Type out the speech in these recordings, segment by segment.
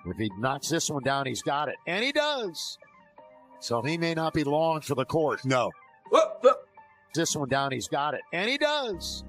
If he knocks this one down, he's got it. And he does. So he may not be long for the court. No. This one down, he's got it. And he does.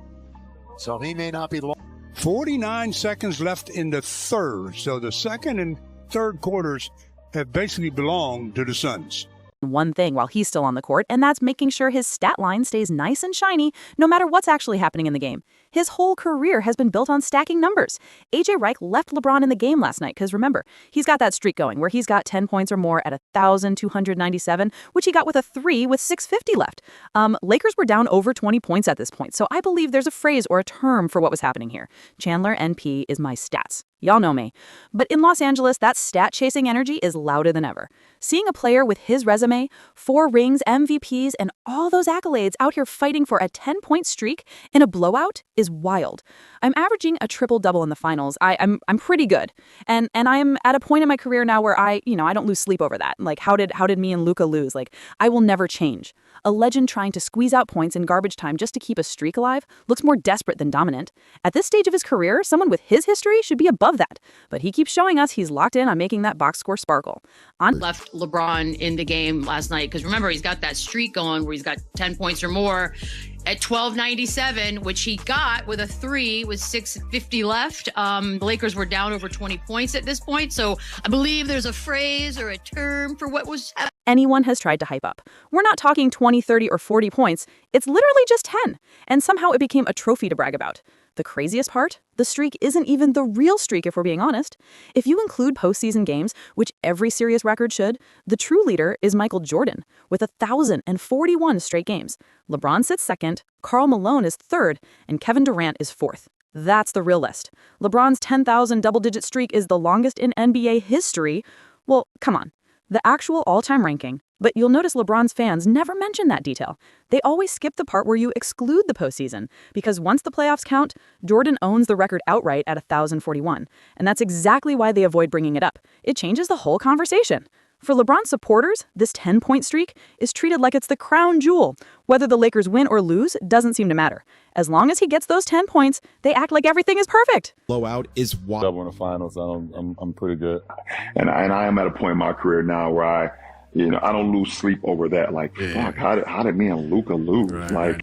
So he may not be long. 49 seconds left in the third. So the second and third quarters have basically belonged to the Suns. One thing while he's still on the court, and that's making sure his stat line stays nice and shiny no matter what's actually happening in the game. His whole career has been built on stacking numbers. AJ Reich left LeBron in the game last night because remember, he's got that streak going where he's got 10 points or more at 1,297, which he got with a 3 with 6:50 left. Lakers were down over 20 points at this point, so I believe there's a phrase or a term for what was happening here. Chandler NP is my stats. Y'all know me. But in Los Angeles, that stat-chasing energy is louder than ever. Seeing a player with his resume, 4 rings, MVPs, and all those accolades out here fighting for a 10-point streak in a blowout is wild. I'm averaging a triple-double in the finals. I'm pretty good. And I'm at a point in my career now where I don't lose sleep over that. Like, how did me and Luka lose? Like, I will never change. A legend trying to squeeze out points in garbage time just to keep a streak alive looks more desperate than dominant. At this stage of his career, someone with his history should be above that. But he keeps showing us he's locked in on making that box score sparkle. Left LeBron in the game last night because remember, he's got that streak going where he's got 10 points or more at 12:97, which he got with a 3 with 6:50 left. The Lakers were down over 20 points at this point. So I believe there's a phrase or a term for what was happening. Anyone has tried to hype up. We're not talking 20, 30, or 40 points. It's literally just 10. And somehow it became a trophy to brag about. The craziest part? The streak isn't even the real streak if we're being honest. If you include postseason games, which every serious record should, the true leader is Michael Jordan with 1,041 straight games. LeBron sits second, Karl Malone is third, and Kevin Durant is fourth. That's the real list. LeBron's 10,000 double-digit streak is the longest in NBA history. Well, come on. The actual all-time ranking. But you'll notice LeBron's fans never mention that detail. They always skip the part where you exclude the postseason, because once the playoffs count, Jordan owns the record outright at 1,041. And that's exactly why they avoid bringing it up. It changes the whole conversation. For LeBron supporters, this 10-point streak is treated like it's the crown jewel. Whether the Lakers win or lose doesn't seem to matter. As long as he gets those 10 points, they act like everything is perfect. Blowout is wild. Double in the finals, I'm pretty good. And I am at a point in my career now where I don't lose sleep over that. Like, fuck, how did me and Luka lose? Right. Like,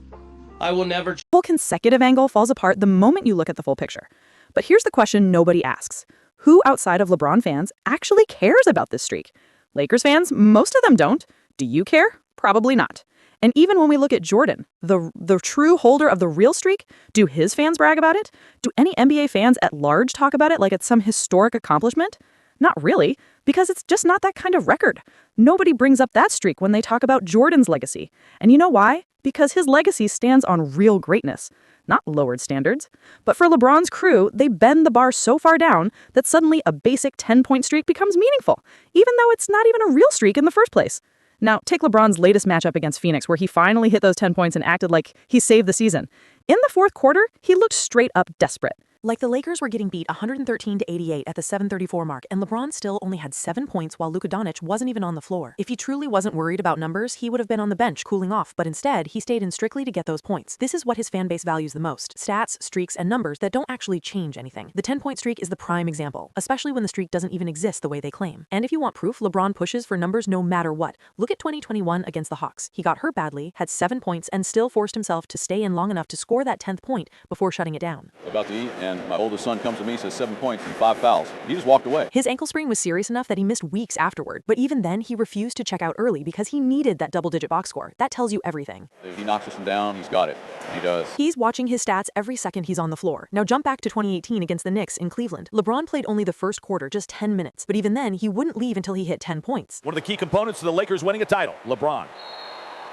I will never. Full consecutive angle falls apart the moment you look at the full picture. But here's the question nobody asks. Who outside of LeBron fans actually cares about this streak? Lakers fans, most of them don't. Do you care? Probably not. And even when we look at Jordan, the true holder of the real streak, do his fans brag about it? Do any NBA fans at large talk about it like it's some historic accomplishment? Not really, because it's just not that kind of record. Nobody brings up that streak when they talk about Jordan's legacy. And you know why? Because his legacy stands on real greatness, not lowered standards. But for LeBron's crew, they bend the bar so far down that suddenly a basic 10-point streak becomes meaningful, even though it's not even a real streak in the first place. Now, take LeBron's latest matchup against Phoenix, where he finally hit those 10 points and acted like he saved the season. In the fourth quarter, he looked straight up desperate. Like the Lakers were getting beat 113-88 at the 7:34 mark, and LeBron still only had 7 points while Luka Doncic wasn't even on the floor. If he truly wasn't worried about numbers, he would have been on the bench cooling off, but instead, he stayed in strictly to get those points. This is what his fan base values the most: stats, streaks, and numbers that don't actually change anything. The 10-point streak is the prime example, especially when the streak doesn't even exist the way they claim. And if you want proof, LeBron pushes for numbers no matter what. Look at 2021 against the Hawks. He got hurt badly, had 7 points, and still forced himself to stay in long enough to score that 10th point before shutting it down. About to eat, and my oldest son comes to me and says 7 points and 5 fouls. He just walked away. His ankle sprain was serious enough that he missed weeks afterward, but even then, he refused to check out early because he needed that double-digit box score. That tells you everything. If he knocks us down, he's got it. He does. He's watching his stats every second he's on the floor. Now jump back to 2018 against the Knicks in Cleveland. LeBron played only the first quarter, just 10 minutes, but even then, he wouldn't leave until he hit 10 points. One of the key components to the Lakers winning a title, LeBron.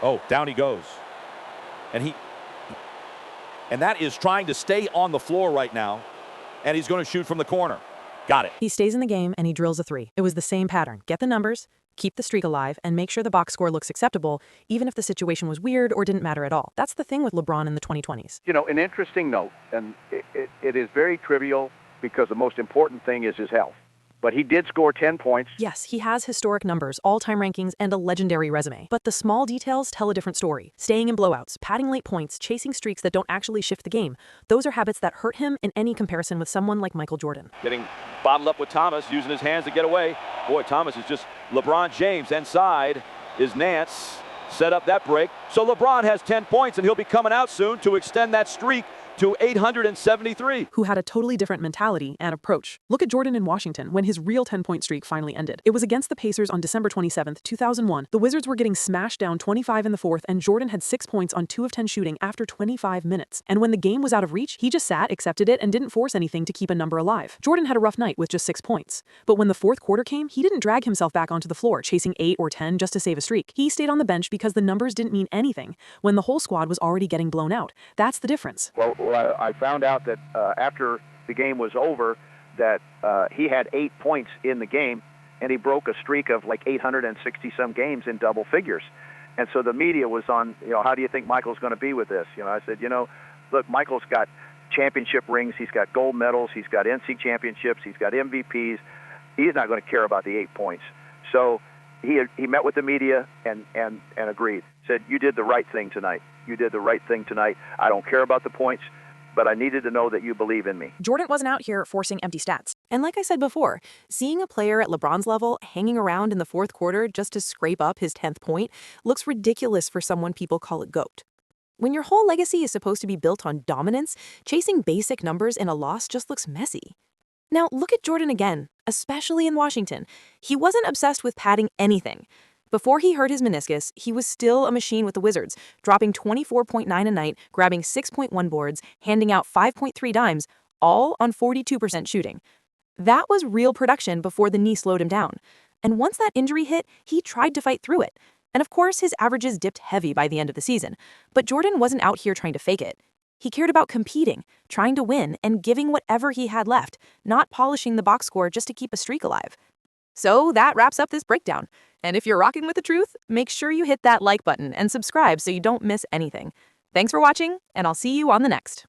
Oh, down he goes. And that is trying to stay on the floor right now. And he's going to shoot from the corner. Got it. He stays in the game and he drills a 3. It was the same pattern. Get the numbers, keep the streak alive, and make sure the box score looks acceptable, even if the situation was weird or didn't matter at all. That's the thing with LeBron in the 2020s. You know, an interesting note, and it is very trivial because the most important thing is his health. But he did score 10 points. Yes, he has historic numbers, all-time rankings, and a legendary resume. But the small details tell a different story. Staying in blowouts, padding late points, chasing streaks that don't actually shift the game. Those are habits that hurt him in any comparison with someone like Michael Jordan. Getting bottled up with Thomas, using his hands to get away. Boy, Thomas is just LeBron James. Inside is Nance. Set up that break. So LeBron has 10 points, and he'll be coming out soon to extend that streak to 873. Who had a totally different mentality and approach. Look at Jordan in Washington when his real 10-point streak finally ended. It was against the Pacers on December 27, 2001. The Wizards were getting smashed down 25 in the fourth, and Jordan had 6 points on 2 of 10 shooting after 25 minutes. And when the game was out of reach, he just sat, accepted it, and didn't force anything to keep a number alive. Jordan had a rough night with just 6 points. But when the fourth quarter came, he didn't drag himself back onto the floor, chasing 8 or 10 just to save a streak. He stayed on the bench because the numbers didn't mean anything when the whole squad was already getting blown out. That's the difference. Well, I found out that after the game was over that he had 8 points in the game, and he broke a streak of like 860-some games in double figures. And so the media was on, how do you think Michael's going to be with this? I said, look, Michael's got championship rings, he's got gold medals, he's got NC championships, he's got MVPs. He's not going to care about the 8 points. So he met with the media and agreed. Said, you did the right thing tonight. You did the right thing tonight. I don't care about the points, but I needed to know that you believe in me. Jordan wasn't out here forcing empty stats. And like I said before, seeing a player at LeBron's level hanging around in the fourth quarter just to scrape up his 10th point looks ridiculous for someone people call it GOAT. When your whole legacy is supposed to be built on dominance, chasing basic numbers in a loss just looks messy. Now, look at Jordan again, especially in Washington. He wasn't obsessed with padding anything. Before he hurt his meniscus, he was still a machine with the Wizards, dropping 24.9 a night, grabbing 6.1 boards, handing out 5.3 dimes, all on 42% shooting. That was real production before the knee slowed him down. And once that injury hit, he tried to fight through it. And of course, his averages dipped heavy by the end of the season. But Jordan wasn't out here trying to fake it. He cared about competing, trying to win, and giving whatever he had left, not polishing the box score just to keep a streak alive. So that wraps up this breakdown. And if you're rocking with the truth, make sure you hit that like button and subscribe so you don't miss anything. Thanks for watching, and I'll see you on the next.